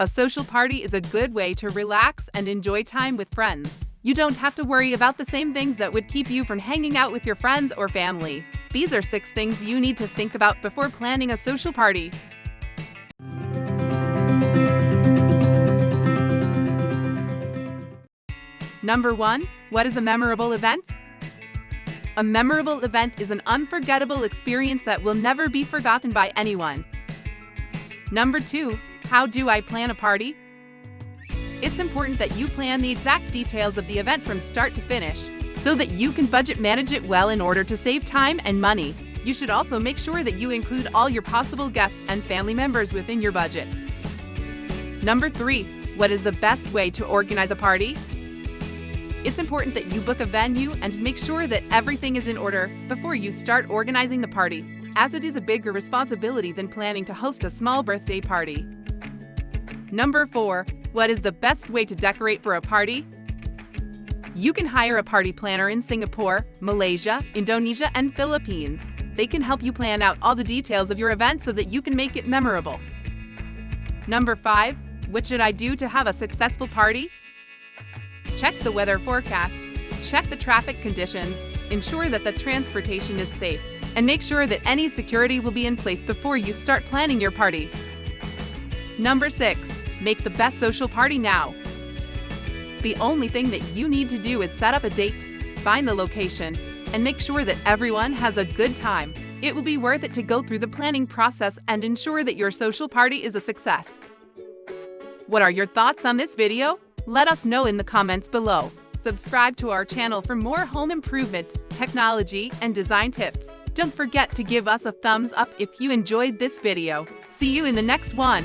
A social party is a good way to relax and enjoy time with friends. You don't have to worry about the same things that would keep you from hanging out with your friends or family. These are 6 things you need to think about before planning a social party. Number 1. What is a memorable event? A memorable event is an unforgettable experience that will never be forgotten by anyone. Number 2. How do I plan a party? It's important that you plan the exact details of the event from start to finish, so that you can budget manage it well in order to save time and money. You should also make sure that you include all your possible guests and family members within your budget. Number 3. What is the best way to organize a party? It's important that you book a venue and make sure that everything is in order before you start organizing the party, as it is a bigger responsibility than planning to host a small birthday party. Number 4. What is the best way to decorate for a party? You can hire a party planner in Singapore, Malaysia, Indonesia, and Philippines. They can help you plan out all the details of your event so that you can make it memorable. Number 5. What should I do to have a successful party? Check the weather forecast, check the traffic conditions, ensure that the transportation is safe, and make sure that any security will be in place before you start planning your party. Number 6. Make the best social party now. The only thing that you need to do is set up a date, find the location, and make sure that everyone has a good time. It will be worth it to go through the planning process and ensure that your social party is a success. What are your thoughts on this video? Let us know in the comments below. Subscribe to our channel for more home improvement, technology, and design tips. Don't forget to give us a thumbs up if you enjoyed this video. See you in the next one.